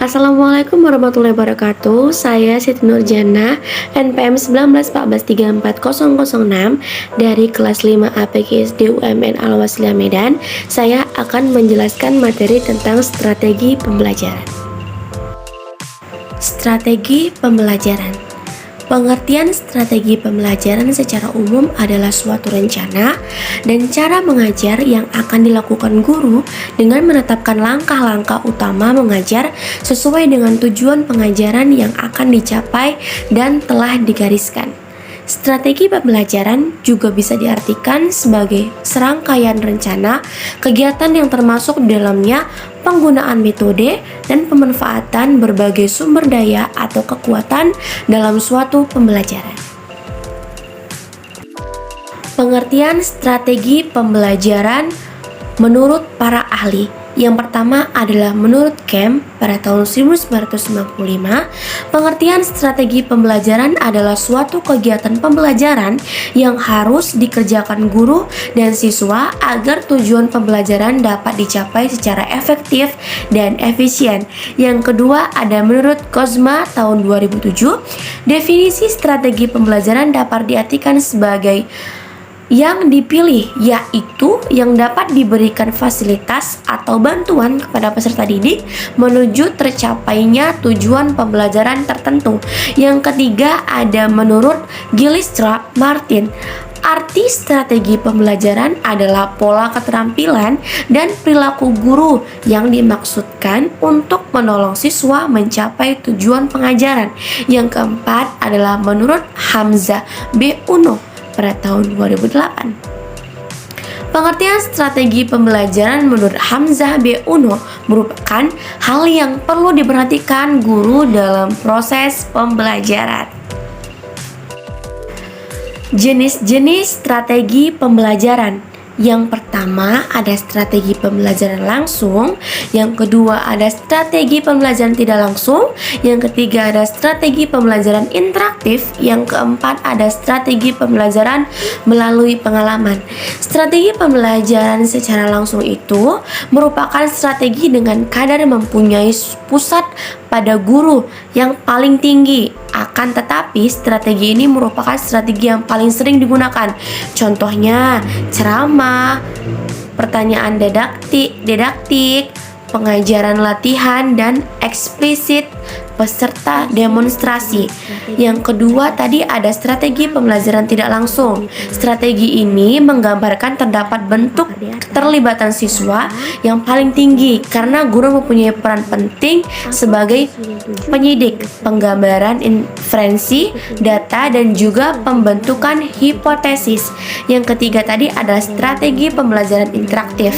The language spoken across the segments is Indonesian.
Assalamualaikum warahmatullahi wabarakatuh. Saya Siti Nurjana, NPM 1914344006 dari kelas 5 APGSD UMN Al-Wasliyah Medan. Saya akan menjelaskan materi tentang strategi pembelajaran. Strategi pembelajaran. Pengertian strategi pembelajaran secara umum adalah suatu rencana dan cara mengajar yang akan dilakukan guru dengan menetapkan langkah-langkah utama mengajar sesuai dengan tujuan pengajaran yang akan dicapai dan telah digariskan. Strategi pembelajaran juga bisa diartikan sebagai serangkaian rencana kegiatan yang termasuk di dalamnya penggunaan metode dan pemanfaatan berbagai sumber daya atau kekuatan dalam suatu pembelajaran. Pengertian strategi pembelajaran menurut para ahli. Yang pertama adalah menurut Kemp pada tahun 1995, pengertian strategi pembelajaran adalah suatu kegiatan pembelajaran yang harus dikerjakan guru dan siswa agar tujuan pembelajaran dapat dicapai secara efektif dan efisien. Yang kedua ada menurut Kozma tahun 2007, definisi strategi pembelajaran dapat diartikan sebagai yang dipilih, yaitu yang dapat diberikan fasilitas atau bantuan kepada peserta didik menuju tercapainya tujuan pembelajaran tertentu. Yang ketiga ada menurut Gillistrap Martin, arti strategi pembelajaran adalah pola keterampilan dan perilaku guru yang dimaksudkan untuk menolong siswa mencapai tujuan pengajaran. Yang keempat adalah menurut Hamzah B. Uno pada tahun 2008. Pengertian strategi pembelajaran menurut Hamzah B. Uno merupakan hal yang perlu diperhatikan guru dalam proses pembelajaran. Jenis-jenis strategi pembelajaran. Yang pertama ada strategi pembelajaran langsung, yang kedua ada strategi pembelajaran tidak langsung, yang ketiga ada strategi pembelajaran interaktif, yang keempat ada strategi pembelajaran melalui pengalaman. Strategi pembelajaran secara langsung itu merupakan strategi dengan kadar mempunyai pusat pada guru yang paling tinggi. Akan tetapi strategi ini merupakan strategi yang paling sering digunakan. Contohnya ceramah, pertanyaan didaktik, pengajaran latihan, dan eksplisit peserta demonstrasi. Yang kedua tadi ada strategi pembelajaran tidak langsung. Strategi ini menggambarkan terdapat bentuk keterlibatan siswa yang paling tinggi karena guru mempunyai peran penting sebagai penyidik, penggambaran inferensi data, dan juga pembentukan hipotesis. Yang ketiga tadi adalah strategi pembelajaran interaktif.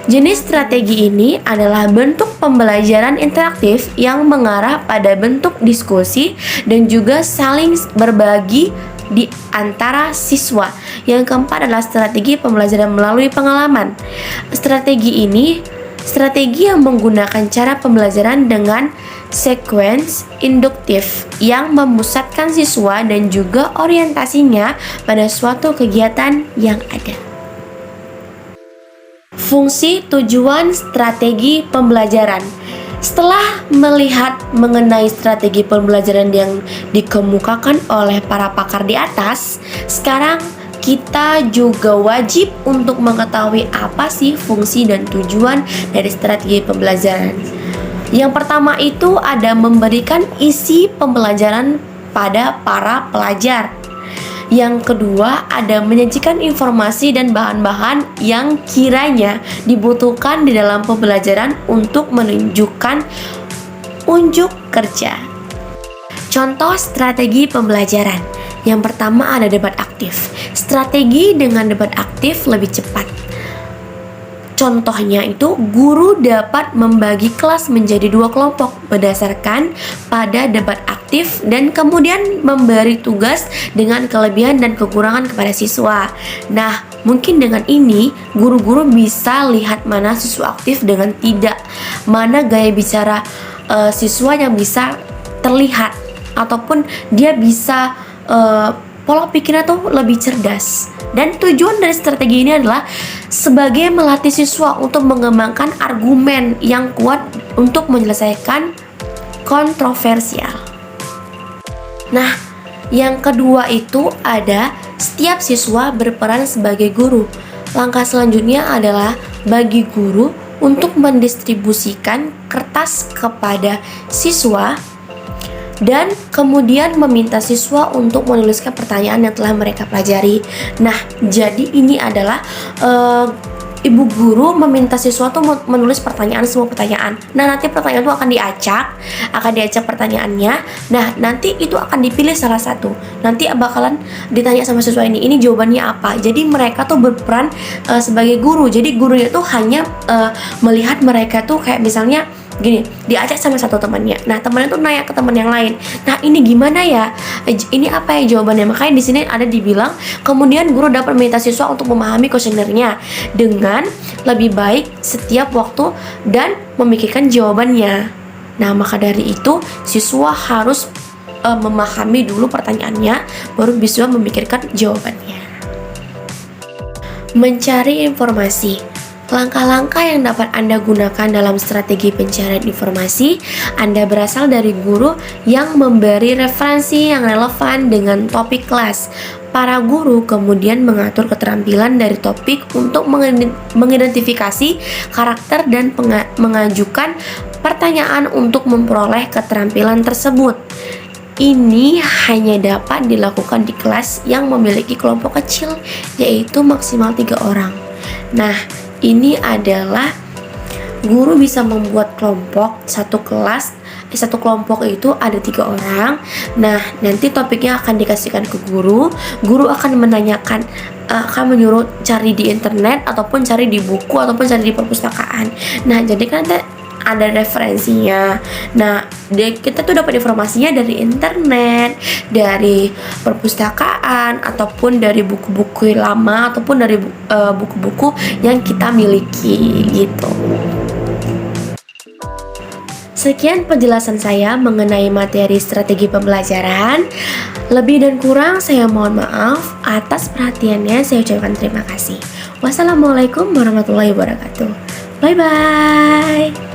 Jenis strategi ini adalah bentuk pembelajaran interaktif yang mengarah pada bentuk diskusi dan juga saling berbagi di antara siswa. Yang keempat adalah strategi pembelajaran melalui pengalaman. Strategi ini strategi yang menggunakan cara pembelajaran dengan sequence induktif yang memusatkan siswa dan juga orientasinya pada suatu kegiatan yang ada. Fungsi tujuan strategi pembelajaran. Setelah melihat mengenai strategi pembelajaran yang dikemukakan oleh para pakar di atas, sekarang kita juga wajib untuk mengetahui apa sih fungsi dan tujuan dari strategi pembelajaran. Yang pertama itu ada memberikan isi pembelajaran pada para pelajar. Yang kedua ada menyajikan informasi dan bahan-bahan yang kiranya dibutuhkan di dalam pembelajaran untuk menunjukkan unjuk kerja. Contoh strategi pembelajaran. Yang pertama ada debat aktif. Strategi dengan debat aktif lebih cepat. Contohnya itu guru dapat membagi kelas menjadi 2 kelompok berdasarkan pada debat aktif dan kemudian memberi tugas dengan kelebihan dan kekurangan kepada siswa. Nah, mungkin dengan ini guru-guru bisa lihat mana siswa aktif dengan tidak, mana gaya bicara siswa yang bisa terlihat ataupun dia bisa pola pikirnya tuh lebih cerdas. Dan tujuan dari strategi ini adalah sebagai melatih siswa untuk mengembangkan argumen yang kuat untuk menyelesaikan kontroversial. Nah, yang kedua itu ada setiap siswa berperan sebagai guru. Langkah selanjutnya adalah bagi guru untuk mendistribusikan kertas kepada siswa dan kemudian meminta siswa untuk menuliskan pertanyaan yang telah mereka pelajari. Nah, jadi ini adalah ibu guru meminta siswa tuh menulis semua pertanyaan. Nah, nanti pertanyaan itu akan diacak pertanyaannya. Nah, nanti itu akan dipilih salah satu. Nanti bakalan ditanya sama siswa ini jawabannya apa. Jadi mereka tuh berperan sebagai guru. Jadi gurunya tuh hanya melihat mereka tuh kayak misalnya gini, diajak sama satu temannya. Nah, temannya tuh nanya ke teman yang lain. Nah, ini gimana ya? Ini apa ya jawabannya? Makanya di sini ada dibilang, kemudian guru dapat meminta siswa untuk memahami kuesionernya dengan lebih baik setiap waktu dan memikirkan jawabannya. Nah, maka dari itu siswa harus memahami dulu pertanyaannya, baru bisa memikirkan jawabannya. Mencari informasi. Langkah-langkah yang dapat Anda gunakan dalam strategi pencarian informasi, Anda berasal dari guru yang memberi referensi yang relevan dengan topik kelas. Para guru kemudian mengatur keterampilan dari topik untuk mengidentifikasi karakter dan mengajukan pertanyaan untuk memperoleh keterampilan tersebut. Ini hanya dapat dilakukan di kelas yang memiliki kelompok kecil, yaitu maksimal 3 orang. Nah, ini adalah guru bisa membuat kelompok satu kelompok itu ada 3 orang. Nah, nanti topiknya akan dikasihkan ke guru akan menanyakan, akan menyuruh cari di internet ataupun cari di buku ataupun cari di perpustakaan. Nah, jadi kan ada referensinya. Nah, kita tuh dapat informasinya dari internet, dari perpustakaan, ataupun dari buku-buku lama, ataupun dari buku-buku yang kita miliki gitu. Sekian penjelasan saya mengenai materi strategi pembelajaran. Lebih dan kurang saya mohon maaf. Atas perhatiannya saya ucapkan terima kasih. Wassalamualaikum warahmatullahi wabarakatuh. Bye-bye.